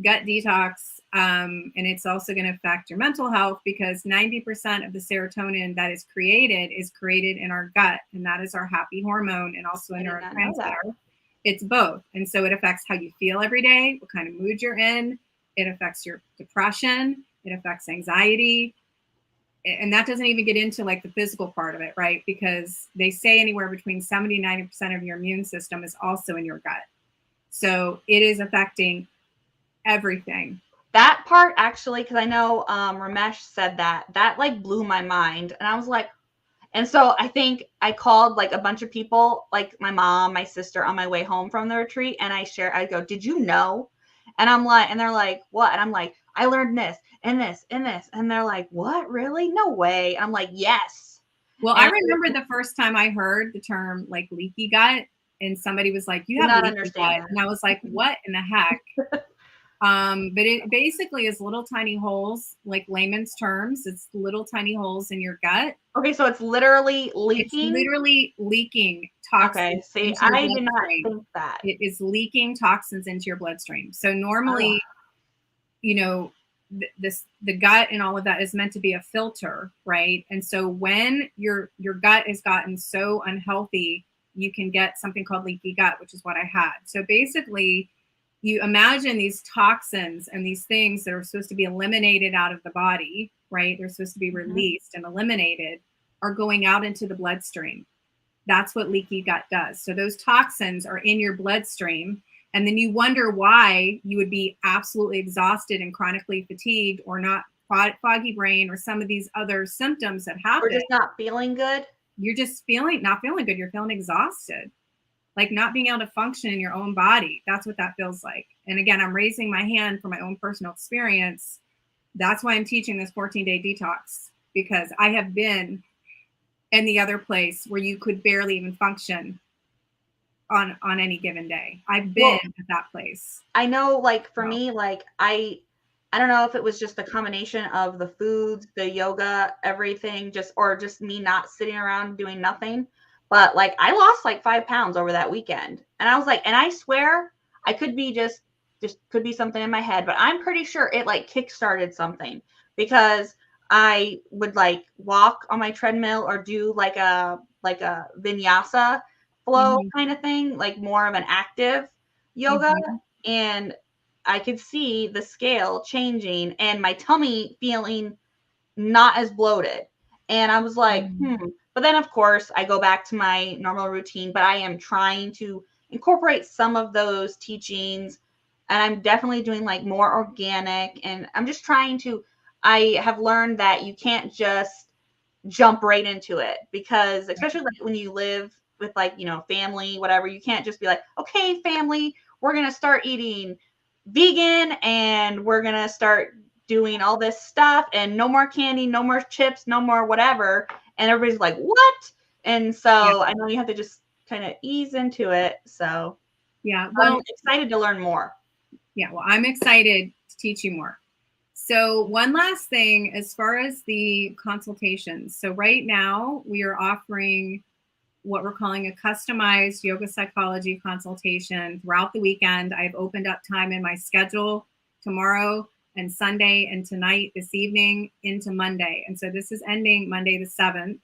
gut detox. And it's also going to affect your mental health, because 90% of the serotonin that is created in our gut. And that is our happy hormone, and also a neurotransmitter. It's both. And so it affects how you feel every day, what kind of mood you're in. It affects your depression. It affects anxiety. And that doesn't even get into like the physical part of it, right? Because they say anywhere between 70 and 90% of your immune system is also in your gut. So it is affecting everything. That part, actually, because I know Ramesh said that like blew my mind. And I was like, and so I think I called like a bunch of people, like my mom, my sister, on my way home from the retreat. And I go, did you know? And I'm like, and they're like, what? And I'm like, I learned this and this and this. And they're like, what? Really? No way. And I'm like, yes. Well, I remember the first time I heard the term like leaky gut, and somebody was like, you have not leaky gut. And I was like, what in the heck? But it basically is little tiny holes, like layman's terms. It's little tiny holes in your gut. Okay, so it's literally leaking? It's literally leaking toxins. Okay, see, I did not think that. It is leaking toxins into your bloodstream. So normally, the gut and all of that is meant to be a filter, right? And so when your gut has gotten so unhealthy, you can get something called leaky gut, which is what I had. So basically, you imagine these toxins and these things that are supposed to be eliminated out of the body, right? They're supposed to be released and eliminated, are going out into the bloodstream. That's what leaky gut does. So those toxins are in your bloodstream, and then you wonder why you would be absolutely exhausted and chronically fatigued, or not foggy brain, or some of these other symptoms that happen. Or just not feeling good. You're just not feeling good. You're feeling exhausted, like not being able to function in your own body. That's what that feels like. And again, I'm raising my hand for my own personal experience. That's why I'm teaching this 14-day detox, because I have been in the other place where you could barely even function on any given day. I've been at that place. I know, like for me, like I don't know if it was just the combination of the foods, the yoga, everything, or just me not sitting around doing nothing. But like I lost like 5 pounds over that weekend. And I was like, and I swear I could be just could be something in my head, but I'm pretty sure it like kickstarted something because I would like walk on my treadmill or do like a vinyasa flow Mhm. kind of thing, like more of an active yoga. Mhm. And I could see the scale changing and my tummy feeling not as bloated. And I was like, Mhm. But then, of course, I go back to my normal routine, but I am trying to incorporate some of those teachings. And I'm definitely doing like more organic. And I'm just trying to, I have learned that you can't just jump right into it because, especially like when you live with like, family, whatever, you can't just be like, okay, family, we're going to start eating vegan and we're going to start doing all this stuff and no more candy, no more chips, no more whatever. And everybody's like, what? And Yeah. so I know you have to just kind of ease into it. So Yeah. I'm Well, excited to learn more. yeah. Well, I'm excited to teach you more. So, one last thing as far as the consultations. So, right now we are offering what we're calling a customized yoga psychology consultation throughout the weekend. I've opened up time in my schedule tomorrow and Sunday and tonight, this evening into Monday. And so this is ending Monday the 7th.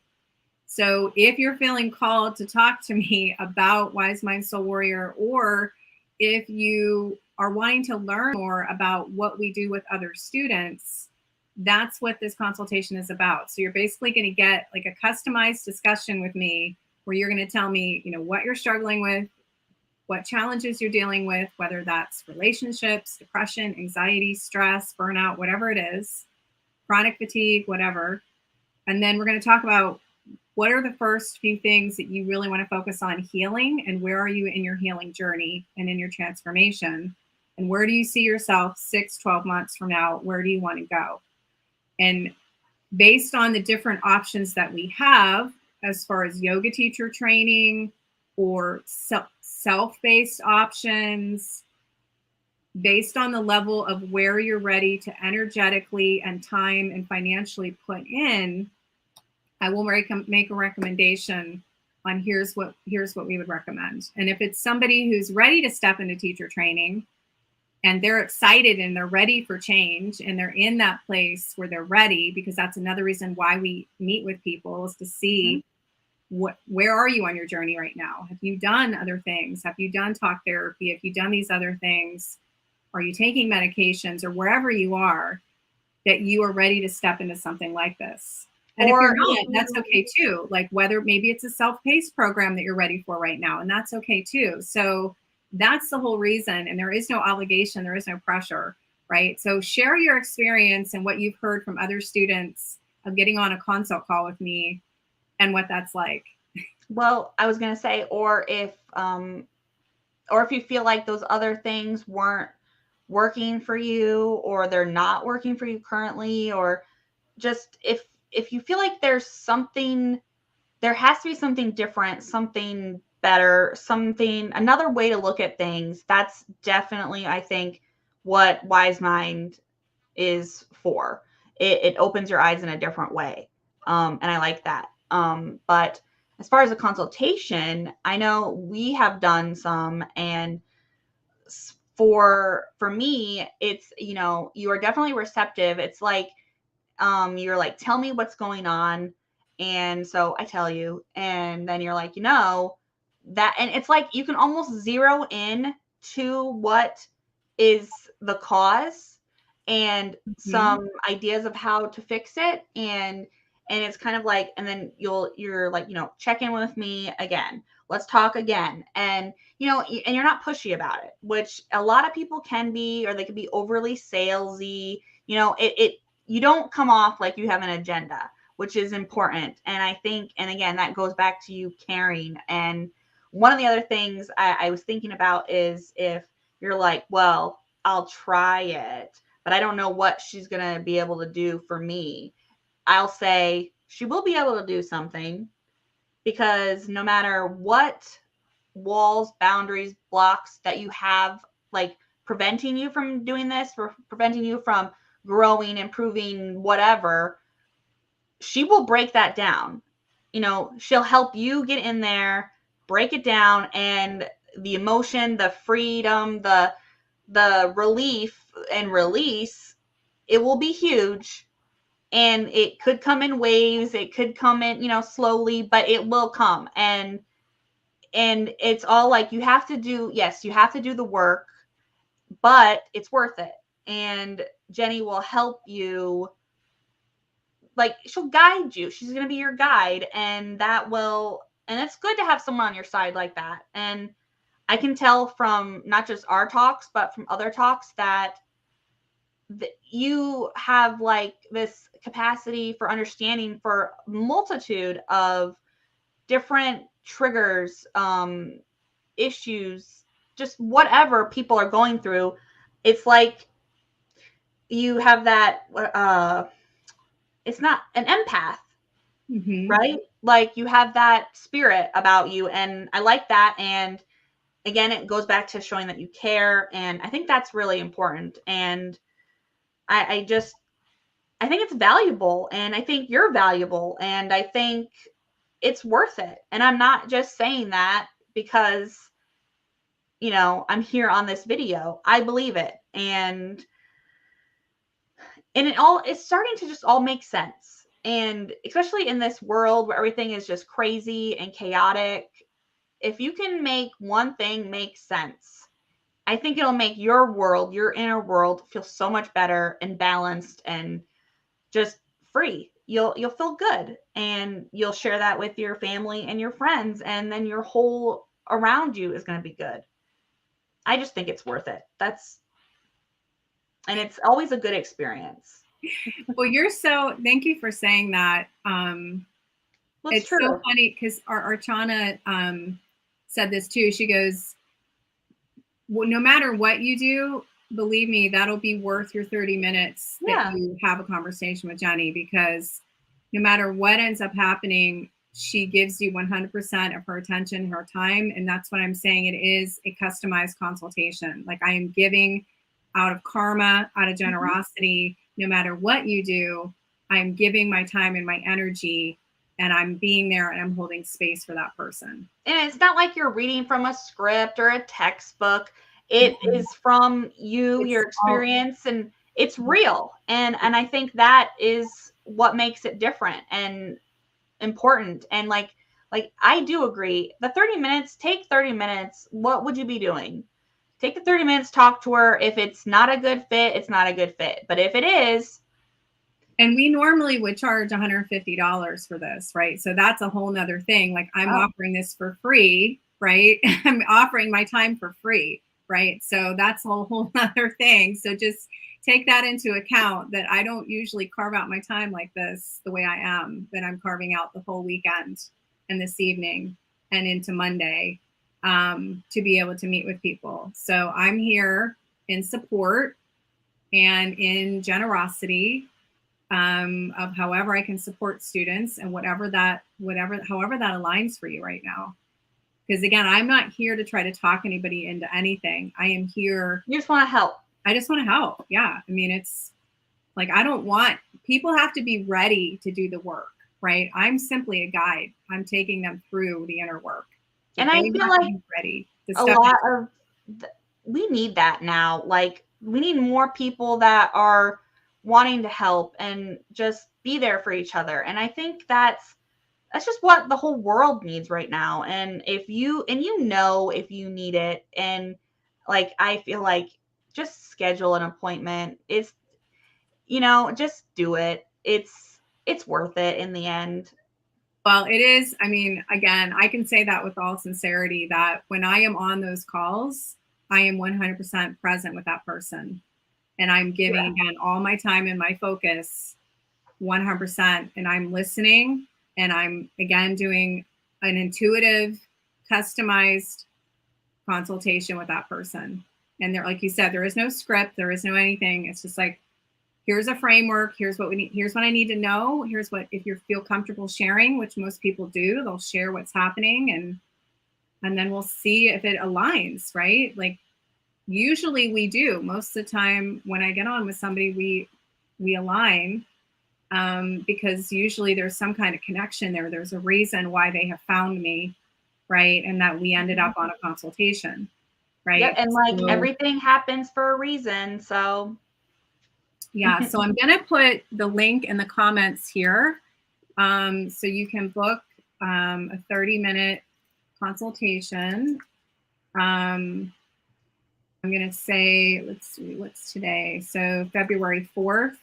So if you're feeling called to talk to me about Wise Mind Soul Warrior, or if you are wanting to learn more about what we do with other students, that's what this consultation is about. So you're basically going to get like a customized discussion with me where you're going to tell me, what you're struggling with, what challenges you're dealing with, whether that's relationships, depression, anxiety, stress, burnout, whatever it is, chronic fatigue, whatever. And then we're going to talk about what are the first few things that you really want to focus on healing, and where are you in your healing journey and in your transformation, and where do you see yourself 6, 12 months from now? Where do you want to go? And based on the different options that we have as far as yoga teacher training or self-based options, based on the level of where you're ready to energetically and time and financially put in, I will make a recommendation on here's what we would recommend. And if it's somebody who's ready to step into teacher training and they're excited and they're ready for change and they're in that place where they're ready, because that's another reason why we meet with people, is to see where are you on your journey right now? Have you done other things? Have you done talk therapy? Have you done these other things? Are you taking medications, or wherever you are, that you are ready to step into something like this? And if you're not, that's okay too. Like whether maybe it's a self-paced program that you're ready for right now, and that's okay too. So that's the whole reason. And there is no obligation, there is no pressure, right? So share your experience and what you've heard from other students of getting on a consult call with me and what that's like. Well, I was going to say, or if you feel like those other things weren't working for you, or they're not working for you currently, or just if you feel like there has to be something different, something better, another way to look at things, that's definitely, I think, what WiseMind is for. It opens your eyes in a different way. And I like that. But as far as a consultation, I know we have done some, and for me, it's, you are definitely receptive. It's like, you're like, tell me what's going on. And so I tell you, and then you're like, that, and it's like, you can almost zero in to what is the cause and Mhm. some ideas of how to fix it. And it's kind of like, and then you're like, check in with me again. Let's talk again. And, and you're not pushy about it, which a lot of people can be, or they can be overly salesy. You don't come off like you have an agenda, which is important. And I think, and again, that goes back to you caring. And one of the other things I was thinking about is, if you're like, well, I'll try it, but I don't know what she's going to be able to do for me, I'll say she will be able to do something, because no matter what walls, boundaries, blocks that you have, like preventing you from doing this, or preventing you from growing, improving, whatever, she will break that down. she'll help you get in there, break it down, and the emotion, the freedom, the relief and release, it will be huge. And it could come in waves, it could come in, slowly, but it will come. And it's all like, you have to do the work, but it's worth it. And Jennie will help you. Like, she'll guide you. She's going to be your guide. And it's good to have someone on your side like that. And I can tell from not just our talks, but from other talks that you have like this capacity for understanding for multitude of different triggers, issues, just whatever people are going through. It's like you have that, it's not an empath, right? Like, you have that spirit about you. And I like that. And again, it goes back to showing that you care. And I think that's really important. And I think it's valuable, and I think you're valuable, and I think it's worth it. And I'm not just saying that because, I'm here on this video. I believe it. And it's starting to just all make sense. And especially in this world where everything is just crazy and chaotic, if you can make one thing make sense, I think it'll make your world, your inner world, feel so much better and balanced and just free. You'll feel good, and you'll share that with your family and your friends, and then your whole around you is going to be good. I just think it's worth it. And it's always a good experience. Well, thank you for saying that. It's true. So funny because our Archana said this too. She goes, well, no matter what you do, believe me, that'll be worth your 30 minutes that you have a conversation with Jennie, because no matter what ends up happening, she gives you 100% of her attention, her time. And that's what I'm saying. It is a customized consultation. Like, I am giving out of karma, out of generosity. No matter what you do, I'm giving my time and my energy, and I'm being there, and I'm holding space for that person. And it's not like you're reading from a script or a textbook. It is from you, your experience, and it's real. And I think that is what makes it different and important. And like I do agree. The 30 minutes, take 30 minutes. What would you be doing? Take the 30 minutes, talk to her. If it's not a good fit, it's not a good fit. But if it is. And we normally would charge $150 for this, right? So that's a whole nother thing. Like, I'm offering this for free, right? I'm offering my time for free, right? So that's a whole other thing. So just take that into account, that I don't usually carve out my time like this the way I am, that I'm carving out the whole weekend and this evening and into Monday to be able to meet with people. So I'm here in support and in generosity of however I can support students, and however that aligns for you right now. Because again, I'm not here to try to talk anybody into anything. I am here. You just want to help. I just want to help. Yeah. I mean, it's like, people have to be ready to do the work, right? I'm simply a guide. I'm taking them through the inner work. And I feel like ready we need that now. Like, we need more people that are wanting to help and just be there for each other. And I think that's just what the whole world needs right now. And if you need it, and like, I feel like just schedule an appointment. It's, just do it. It's worth it in the end. Well, it is. I mean, again, I can say that with all sincerity, that when I am on those calls, I am 100% present with that person. And I'm giving, again, all my time and my focus 100%. And I'm listening, and I'm, again, doing an intuitive, customized consultation with that person. And there, like you said, there is no script. There is no anything. It's just like, here's a framework. Here's what we need. Here's what I need to know. Here's what, if you feel comfortable sharing, which most people do, they'll share what's happening, and then we'll see if it aligns, right? Like, usually we do. Most of the time when I get on with somebody, we align. because usually there's some kind of connection there. There's a reason why they have found me, right? And that we ended up on a consultation, right? Yep, and like So, everything happens for a reason. So yeah, so I'm going to put the link in the comments here. So you can book a 30-minute consultation. I'm going to say, let's see, what's today? So February 4th,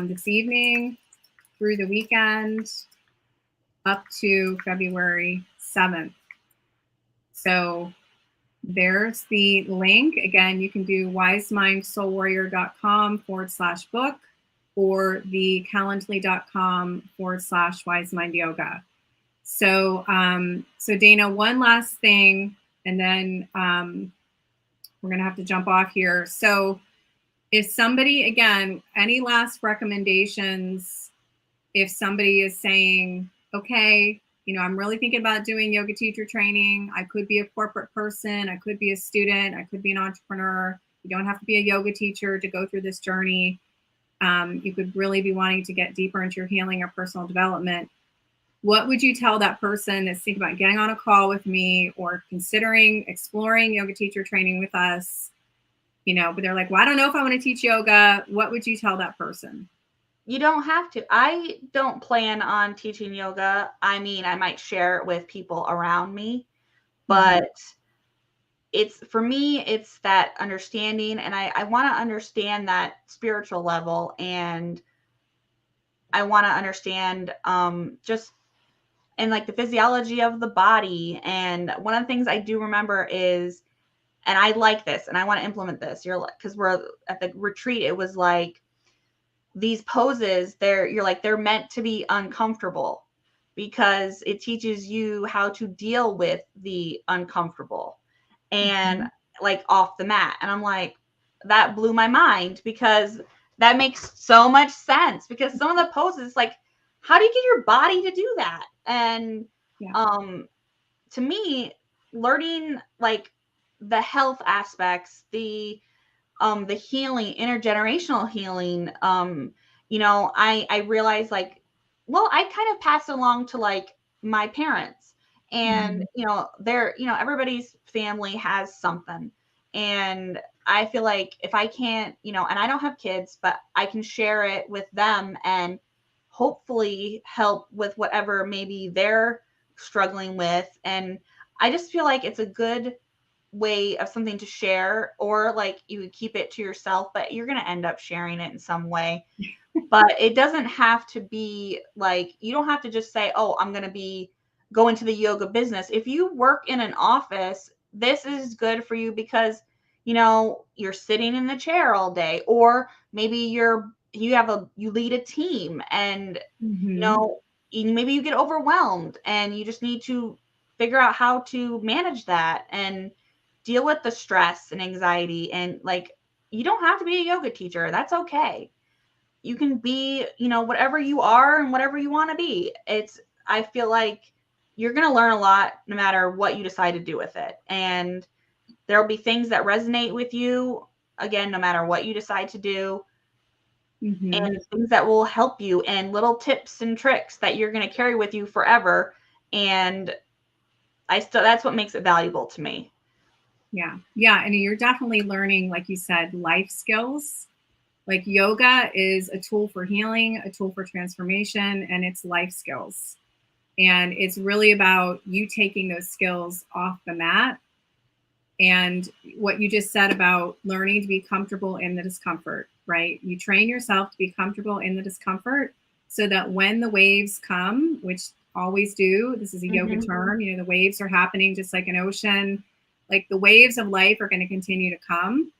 this evening through the weekend up to February 7th. So there's the link. Again, you can do wisemindsoulwarrior.com/book or the calendly.com/wisemindyoga. So, so Dana, one last thing, and then we're going to have to jump off here. So if somebody, again, any last recommendations, if somebody is saying, okay, you know, I'm really thinking about doing yoga teacher training. I could be a corporate person. I could be a student. I could be an entrepreneur. You don't have to be a yoga teacher to go through this journey. You could really be wanting to get deeper into your healing or personal development. What would you tell that person that's thinking about getting on a call with me or considering exploring yoga teacher training with us, you know, but they're like, well, I don't know if I want to teach yoga. What would you tell that person? you don't have to. I don't plan on teaching yoga. I mean, I might share it with people around me, but it's, for me, it's that understanding. And I want to understand that spiritual level, and I want to understand just, and like the physiology of the body. And one of the things I do remember is, and I like this and I want to implement this, you're like, because we're at the retreat, it was like, these poses, they're meant to be uncomfortable because it teaches you how to deal with the uncomfortable and like off the mat. And I'm like, that blew my mind, because that makes so much sense, because some of the poses, like, how do you get your body to do that? And to me, learning like the health aspects, the healing, intergenerational healing, you know, I realized like, well, I kind of passed along to like my parents, and you know, they're, you know, everybody's family has something, and I feel like if I can't, you know, and I don't have kids, but I can share it with them and hopefully help with whatever maybe they're struggling with. And I just feel like it's a good way of something to share, or like you would keep it to yourself, but you're going to end up sharing it in some way. But it doesn't have to be like, you don't have to just say, oh, I'm going to be go into the yoga business. If you work in an office, this is good for you, because you know, you're sitting in the chair all day, or maybe you lead a team, and you know, maybe you get overwhelmed and you just need to figure out how to manage that and deal with the stress and anxiety. And like, you don't have to be a yoga teacher. That's okay. You can be, you know, whatever you are and whatever you want to be. I feel like you're going to learn a lot no matter what you decide to do with it. And there'll be things that resonate with you, again, no matter what you decide to do. And things that will help you, and little tips and tricks that you're going to carry with you forever. And that's what makes it valuable to me. Yeah. And you're definitely learning, like you said, life skills. Like yoga is a tool for healing, a tool for transformation, and it's life skills. And it's really about you taking those skills off the mat. And what you just said about learning to be comfortable in the discomfort, right? You train yourself to be comfortable in the discomfort so that when the waves come, which always do, this is a yoga term, you know, the waves are happening just like an ocean. Like the waves of life are going to continue to come,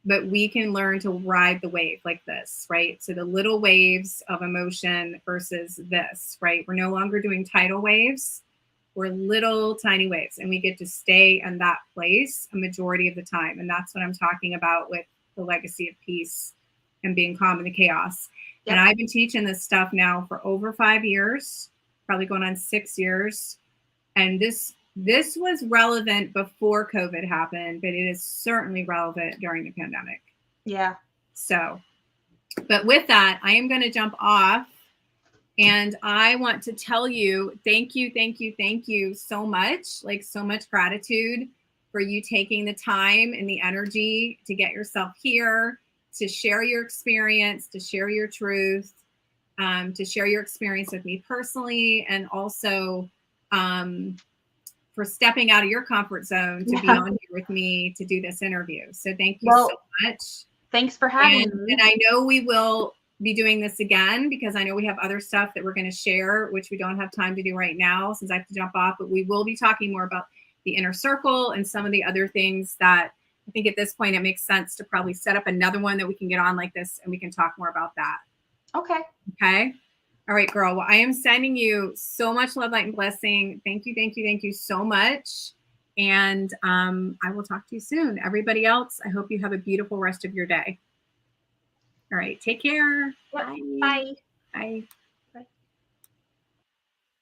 but we can learn to ride the wave like this, right? So the little waves of emotion versus this, right? We're no longer doing tidal waves. We're little tiny waves, and we get to stay in that place a majority of the time. And that's what I'm talking about with the legacy of peace and being calm in the chaos. And I've been teaching this stuff now for over 5 years, probably going on 6 years. And this was relevant before COVID happened, but it is certainly relevant during the pandemic. Yeah. So But with that, I am going to jump off. And I want to tell you, thank you so much, like so much gratitude for you taking the time and the energy to get yourself here, to share your experience, to share your truth, to share your experience with me personally, and also for stepping out of your comfort zone to be on here with me to do this interview. So thank you so much. Thanks for having me. And I know we will be doing this again because I know we have other stuff that we're going to share, which we don't have time to do right now since I have to jump off, but we will be talking more about the inner circle and some of the other things that I think at this point it makes sense to probably set up another one that we can get on like this and we can talk more about that. Okay. Okay. All right, girl. Well, I am sending you so much love, light, and blessing. Thank you so much. And I will talk to you soon. Everybody else, I hope you have a beautiful rest of your day. All right. Take care. Yep. Bye. Bye.